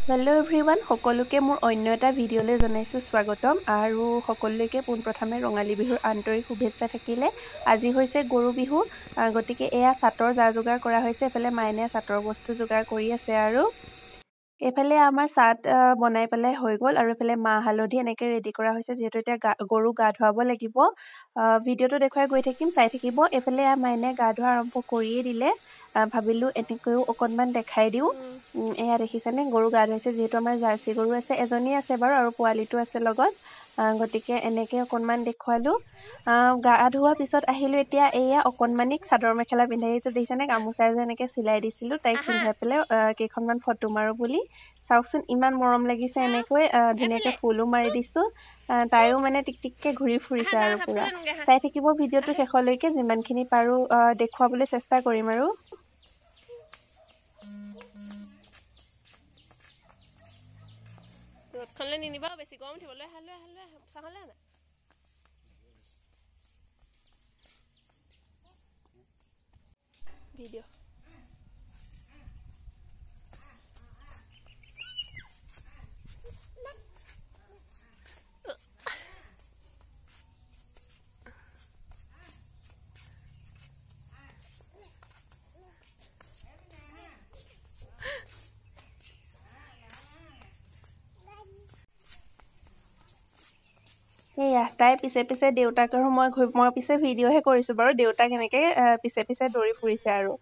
Hello' everyone, সকলোকে মোৰ অন্য এটা ভিডিঅ'লৈ জনাইছোঁ স্বাগতম। আৰু সকলোলৈকে পোনপ্ৰথমে ৰঙালী বিহুৰ আন্তৰিক শুভেচ্ছা থাকিলে। আজি হৈছে গৰু বিহু, গতিকে এয়া চাটৰ যা যোগাৰ কৰা হৈছে। এইফালে মাইনে চাটৰ বস্তু যোগাৰ কৰি আছে আৰু এইফালে আমাৰ চাট বনাই পেলাই হৈ গ'ল। আৰু এইফালে মাহ হালধি এনেকৈ ৰেডি কৰা হৈছে, যিহেতু এতিয়া গৰু গা ধুৱাব লাগিব। ভিডিঅ'টো দেখুৱাই গৈ থাকিম, চাই থাকিব। এইফালে মাইনে গা ধোৱা আৰম্ভ কৰিয়ে দিলে। ভাবিলোঁ এনেকৈও অকণমান দেখাই দিওঁ। এয়া দেখিছেনে, গৰু গা ধুৱাইছে। যিহেতু আমাৰ জাৰ্চি গৰু আছে, এজনী আছে বাৰু, আৰু পোৱালিটো আছে লগত, গতিকে এনেকৈ অকণমান দেখুৱালোঁ। গা ধোৱাৰ পিছত আহিলোঁ এতিয়া এয়া অকণমানিক চাদৰ মেখেলা পিন্ধাই দিছোঁ। দেখিছেনে, গামোচাই যে এনেকৈ চিলাই দিছিলোঁ তাইক পিন্ধাই পেলাই কেইখনমান ফটো মাৰোঁ বুলি। চাওকচোন ইমান মৰম লাগিছে। এনেকৈ ধুনীয়াকৈ ফুলো মাৰি দিছোঁ। তাইও মানে টিক টিককৈ ঘূৰি ফুৰিছে আৰু পুৰা। চাই থাকিব ভিডিঅ'টো শেষলৈকে, যিমানখিনি পাৰোঁ দেখুৱাবলৈ চেষ্টা কৰিম আৰু। ৰ'দখনলৈ নিনিবা, বেছি গৰম উঠিবলৈ। হালুৱা চাহলে আনা ভিডিঅ'। এয়া তাইৰ পিছে পিছে দেউতাক আৰু মই পিছে ভিডিঅ'হে কৰিছোঁ বাৰু। দেউতাক এনেকৈ পিছে পিছে দৌৰি ফুৰিছে আৰু,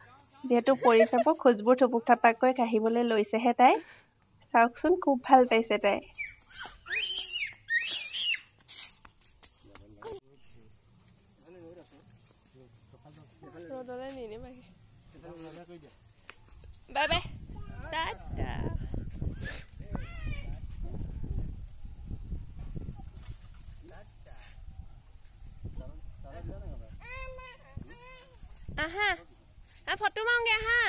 যিহেতু পৰি যাব, খোজবোৰ থুপুক থাপাককৈ কাঢ়িবলৈ লৈছেহে তাই। চাওকচোন, খুব ভাল পাইছে তাই। ৰ'দলৈ নিনিবাগে। Bye bye, Tata. আহা ফটো মাৰোগে, আহা।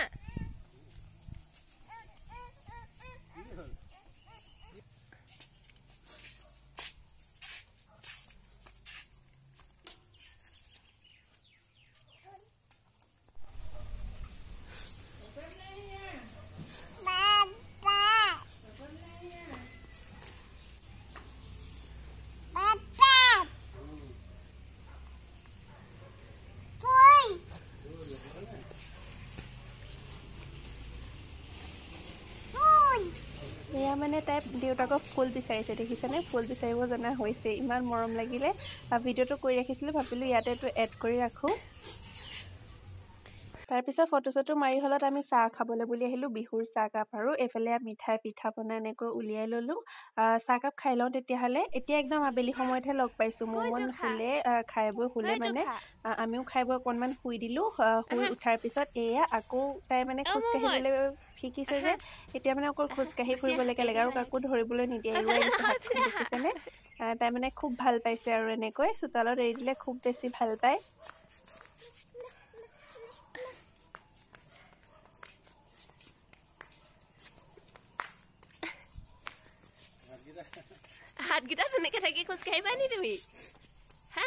এয়া মানে তাই দেউতাকক ফুল বিচাৰিছে, দেখিছেনে, ফুল বিচাৰিব জনা হৈছে। ইমান মৰম লাগিলে। ভিডিঅ'টো কৰি ৰাখিছিলোঁ, ভাবিলোঁ ইয়াতে এইটো এড কৰি ৰাখোঁ। তাৰপিছত ফটো চটো মাৰি হ'লত আমি চাহ খাবলৈ বুলি আহিলোঁ, বিহুৰ চাহকাপ। আৰু এইফালে মিঠাই পিঠা পনা এনেকৈ উলিয়াই ল'লোঁ। চাহকাপ খাই লওঁ তেতিয়াহ'লে। এতিয়া একদম আবেলি সময়তহে লগ পাইছোঁ। মোমন শুলে, খাই বৈ শুলে মানে। আমিও খাই বৈ অকণমান শুই দিলোঁ। শুই উঠাৰ পিছত এয়া আকৌ তাই মানে খোজকাঢ়িবলৈ শিকিছে যে, এতিয়া মানে অকল খোজকাঢ়ি ফুৰিবলৈকে লাগে আৰু কাকো ধৰিবলৈ নিদিয়ে। এৰুৱাই দিছে হাতখন, দেখিছেনে। তাই মানে খুব ভাল পাইছে আৰু এনেকৈ চোতালত এৰি দিলে খুব বেছি ভাল পায়। হাতকেইটা তেনেকে থাকি খোজকাঢ়িবা নি তুমি? হা,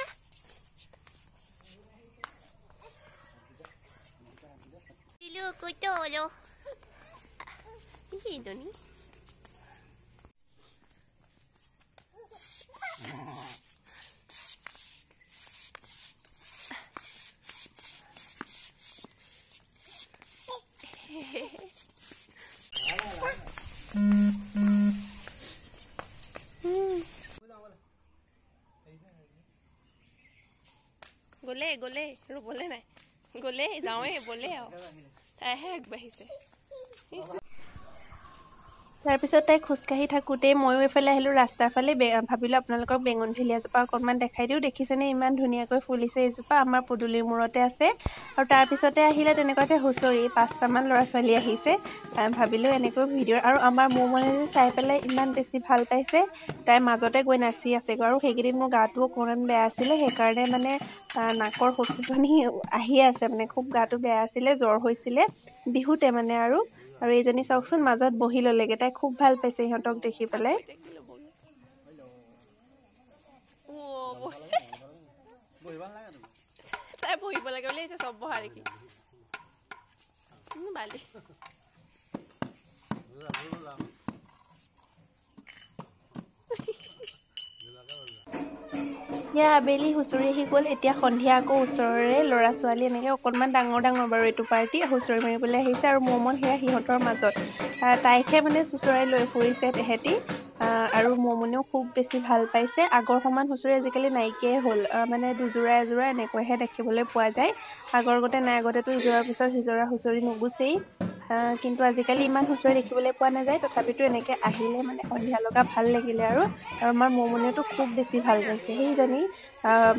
গ'লে ৰ'বলে নাই, গ'লে যাওঁৱে বলে আৰু তাইহে আগবাঢ়িছে। তাৰপিছত তাই খোজকাঢ়ি থাকোঁতেই ময়ো এইফালে আহিলোঁ ৰাস্তাৰ ফালে। ভাবিলোঁ আপোনালোকক বেঙুন ভেলি এজোপা অকণমান দেখাই দিওঁ। দেখিছেনে ইমান ধুনীয়াকৈ ফুলিছে এইজোপা, আমাৰ পদূলিৰ মূৰতে আছে। আৰু তাৰপিছতে আহিলে তেনেকুৱাতে হুঁচৰি 5টামান ল'ৰা ছোৱালী আহিছে। ভাবিলোঁ এনেকৈ ভিডিঅ', আৰু আমাৰ মোমনে চাই পেলাই ইমান বেছি ভাল পাইছে। তাই মাজতে গৈ নাচি আছেগৈ। আৰু সেইকেইদিন মোৰ গাটো অকণমান বেয়া আছিলে, সেইকাৰণে মানে নাকৰ সুৰসুৰণি আহিয়ে আছে, মানে খুব গাটো বেয়া আছিলে, জ্বৰ হৈছিলে বিহুতে মানে। আৰু এইজনী চাওকচোন মাজত বহি ল'লেগৈ। তাই খুব ভাল পাইছে সিহঁতক দেখি পেলাই। তাই বহিব লাগে বুলি চব বহা দেখি বালি ইয়া আবেলি হুঁচৰি আহি গ'ল এতিয়া সন্ধিয়া আকৌ ওচৰৰে ল'ৰা ছোৱালী এনেকৈ অকণমান ডাঙৰ বাৰু এইটো পাৰ্টি হুঁচৰি মাৰিবলৈ আহিছে আৰু মমন সেয়া সিহঁতৰ মাজত তাইকহে মানে চুচৰাই লৈ ফুৰিছে তেহেঁতি আৰু মমনেও খুব বেছি ভাল পাইছে আগৰ সমান হুঁচৰি আজিকালি নাইকিয়াই হ'ল মানে দুযোৰা এযোৰা এনেকৈহে দেখিবলৈ পোৱা যায় আগৰ গতে নাই আগতেতো ইযোৰাৰ পিছত সিজোৰা হুঁচৰি নুগুচেই কিন্তু আজিকালি ইমান হুঁচৰি দেখিবলৈ পোৱা নাযায় তথাপিতো এনেকৈ আহিলে মানে সন্ধিয়া লগা ভাল লাগিলে আৰু আমাৰ মমনেওতো খুব বেছি ভাল পাইছে সেইজনী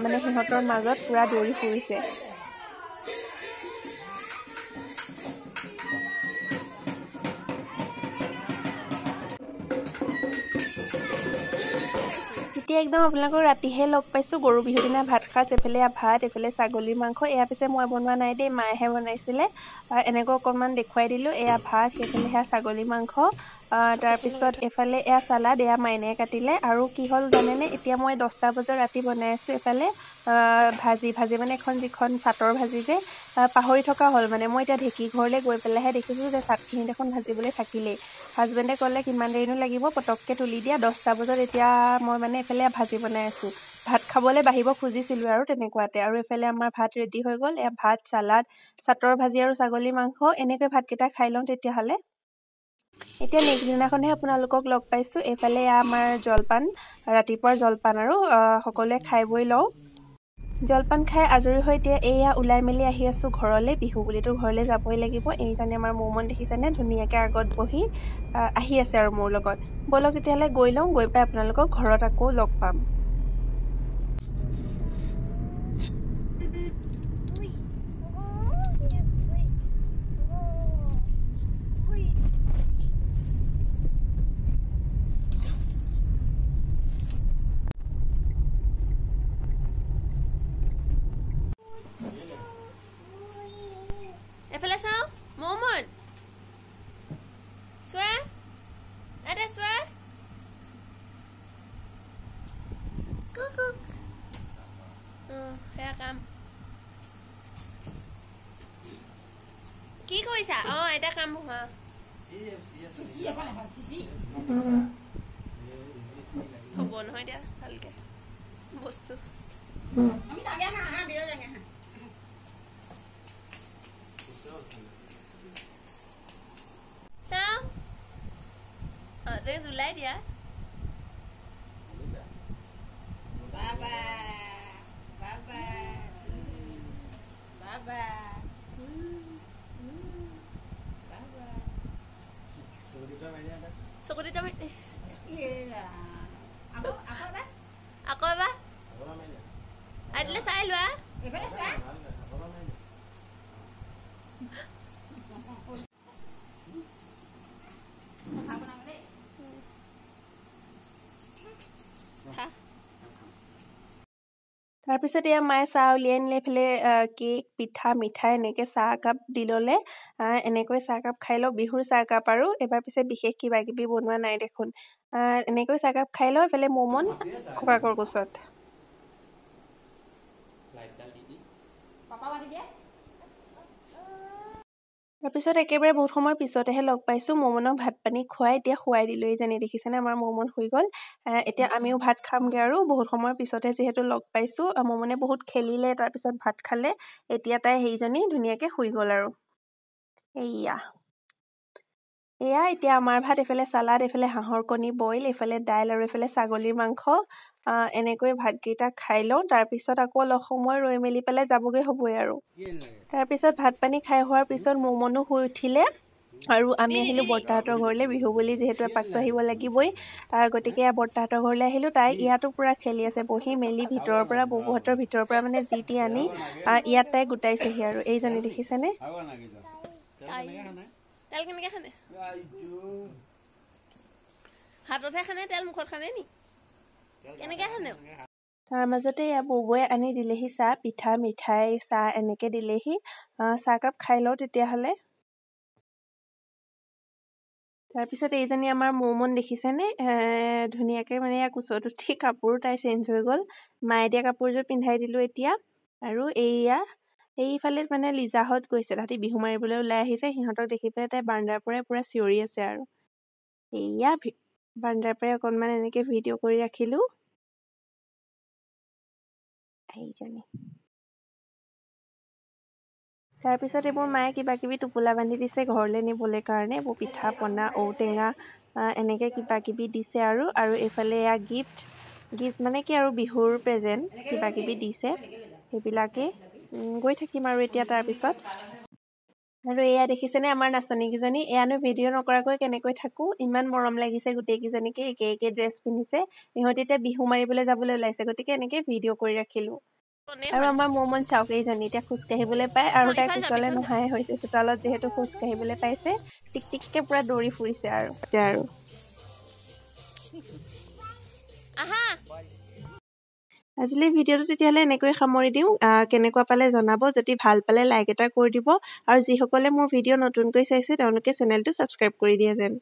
মানে সিহঁতৰ মাজত পুৰা দৌৰি ফুৰিছে এতিয়া একদম আপোনালোকক ৰাতিহে লগ পাইছোঁ গৰু বিহুৰ দিনা ভাত সাজ এফালে ভাত এফালে ছাগলীৰ মাংস এয়া পিছে মই বনোৱা নাই দেই মায়েহে বনাইছিলে এনেকৈ অকণমান দেখুৱাই দিলোঁ এয়া ভাত সেইফালে সেয়া ছাগলী মাংস তাৰপিছত এফালে এয়া চালাড এয়া মাইনাই কাটিলে আৰু কি হ'ল জানেনে এতিয়া মই 10টা বজাত ৰাতি বনাই আছোঁ এফালে ভাজি মানে এখন যিখন চাটৰ ভাজি যে পাহৰি থকা হ'ল মানে মই এতিয়া ঢেঁকী ঘৰলৈ গৈ পেলাইহে দেখিছোঁ যে চাটখিনি দেখোন ভাজিবলৈ থাকিলেই হাজবেণ্ডে ক'লে কিমান দেৰিনো লাগিব পটককৈ তুলি দিয়া 10টা বজাত এতিয়া মই মানে এফালে ভাজি বনাই আছোঁ ভাত খাবলৈ বাঢ়িব খুজিছিলোঁ আৰু তেনেকুৱাতে আৰু এফালে আমাৰ ভাত ৰেডি হৈ গ'ল এয়া ভাত চালাড চাটৰ ভাজি আৰু ছাগলী মাংস এনেকৈ ভাতকেইটা খাই লওঁ তেতিয়াহ'লে এতিয়া নেক্সট দিনাখনহে আপোনালোকক লগ পাইছোঁ এইফালে আমাৰ জলপান ৰাতিপুৱাৰ জলপান আৰু সকলোৱে খাই বৈ লওঁ জলপান খাই আজৰি হৈ এতিয়া এয়া ওলাই মেলি আহি আছোঁ ঘৰলৈ বিহু বুলিতো ঘৰলৈ যাবই লাগিব এইজনে আমাৰ মমন দেখিছেনে ধুনীয়াকৈ আগত বহি আহি আছে আৰু মোৰ লগত ব'লক তেতিয়াহ'লে গৈ লওঁ গৈ পাই আপোনালোকক ঘৰত আকৌ লগ পাম এফালে চাওঁ মমন চোৱা আদা চোৱা কুকুক সেয়া কাম কি কৰিছা এটা কাম থব নহয় দিয়া ভালকে বস্তু চাওঁ জুলাই দিয়া বাবা বাবা বাবা চকুত আকৌ এবাৰ আদিলে চাই লোৱা তাৰপিছত এয়া মায়ে চাহ উলিয়াই নিলে এইফালে কেক পিঠা মিঠাই এনেকৈ চাহ একাপ দি ল'লে এনেকৈ চাহকাপ খাই লওঁ বিহুৰ চাহকাপ আৰু এবাৰ পিছে বিশেষ কিবা কিবি বনোৱা নাই দেখোন এনেকৈ চাহকাপ খাই লওঁ এইফালে মমন ককাকৰ কোচত তাৰপিছত একেবাৰে বহুত সময়ৰ পিছতেহে লগ পাইছোঁ মমনক ভাত পানী খুৱাই এতিয়া শুৱাই দিলোঁ এইজনী দেখিছেনে আমাৰ মমন শুই গ'ল এতিয়া আমিও ভাত খামগৈ আৰু বহুত সময়ৰ পিছতে যিহেতু লগ পাইছোঁ মমনে বহুত খেলিলে তাৰপিছত ভাত খালে এতিয়া তাই সেইজনী ধুনীয়াকৈ শুই গ'ল আৰু এয়া এতিয়া আমাৰ ভাত এইফালে চালাড এইফালে হাঁহৰ কণী বইল এইফালে দাইল আৰু এইফালে ছাগলীৰ মাংস এনেকৈ ভাতকেইটা খাই লওঁ তাৰপিছত আকৌ অলপ সময় ৰৈ মেলি পেলাই যাবগৈ হ'বই আৰু তাৰপিছত ভাত পানী খাই হোৱাৰ পিছত মমনো শুই উঠিলে আৰু আমি আহিলোঁ বৰ্তাহঁতৰ ঘৰলৈ বিহু বুলি যিহেতু এপাকটো আহিব লাগিবই গতিকে বৰ্তাহঁতৰ ঘৰলৈ আহিলোঁ তাই ইয়াতো পূৰা খেলি আছে বহি মেলি ভিতৰৰ পৰা ববুহঁতৰ ভিতৰৰ পৰা মানে যি টি আনি ইয়াত তাই গোটাইছেহি আৰু এইজনী দেখিছেনে তেল কেনেকৈ খানে হাততহে খানে তেল মুখত খানে নি কেনেকৈ খানে তাৰ মাজতে এয়া ববুৱে আনি দিলেহি চাহ পিঠা মিঠাই চাহ এনেকৈ দিলেহি চাহকাপ খাই লওঁ তেতিয়াহ'লে তাৰপিছত এইজনী আমাৰ মমন দেখিছেনে ধুনীয়াকৈ মানে ইয়াৰ কোচত উঠি কাপোৰ তাই চেঞ্জ হৈ গ'ল মায়ে দিয়া কাপোৰযোৰ পিন্ধাই দিলোঁ এতিয়া আৰু এইফালে মানে লিজাহঁত গৈছে তাহাঁতি বিহু মাৰিবলৈ ওলাই আহিছে সিহঁতক দেখি পেলাই তাই বাৰাণ্ডাৰ পৰাই পূৰা চিঞৰি আছে আৰু বাৰাণ্ডাৰ পৰাই অকণমান এনেকৈ ভিডিঅ' কৰি ৰাখিলোঁ এইজনী তাৰপিছত এইবোৰ মায়ে কিবা কিবি টোপোলা বান্ধি দিছে ঘৰলৈ নিবলৈ কাৰণে এইবোৰ পিঠা পনা ঔটেঙা এনেকৈ কিবা কিবি দিছে আৰু এইফালে এয়া গিফ্ট মানে কি আৰু বিহুৰ প্ৰেজেণ্ট কিবা কিবি দিছে সেইবিলাকেই গৈ থাকিম আৰু এতিয়া তাৰপিছত আৰু এয়া দেখিছেনে আমাৰ নাচনীকেইজনী এয়ানো ভিডিঅ' নকৰাকৈ কেনেকৈ থাকোঁ ইমান মৰম লাগিছে গোটেইকেইজনীকে একে ড্ৰেছ পিন্ধিছে ইহঁতি এতিয়া বিহু মাৰিবলৈ যাবলৈ ওলাইছে গতিকে এনেকৈ ভিডিঅ' কৰি ৰাখিলোঁ আৰু আমাৰ মন চাওক এইজনী এতিয়া খোজকাঢ়িবলৈ পায় আৰু তাই কোচলে নোহাই হৈছে চোতালত যিহেতু খোজকাঢ়িবলৈ পাইছে টিক টিককৈ পূৰা দৌৰি ফুৰিছে আৰু আজিলৈ ভিডিঅ'টো তেতিয়াহ'লে এনেকৈ সামৰি দিওঁ কেনেকুৱা পালে জনাব যদি ভাল পালে লাইক এটা কৰি দিব আৰু যিসকলে মোৰ ভিডিঅ' নতুনকৈ চাইছে তেওঁলোকে চেনেলটো ছাবস্ক্ৰাইব কৰি দিয়ে যেন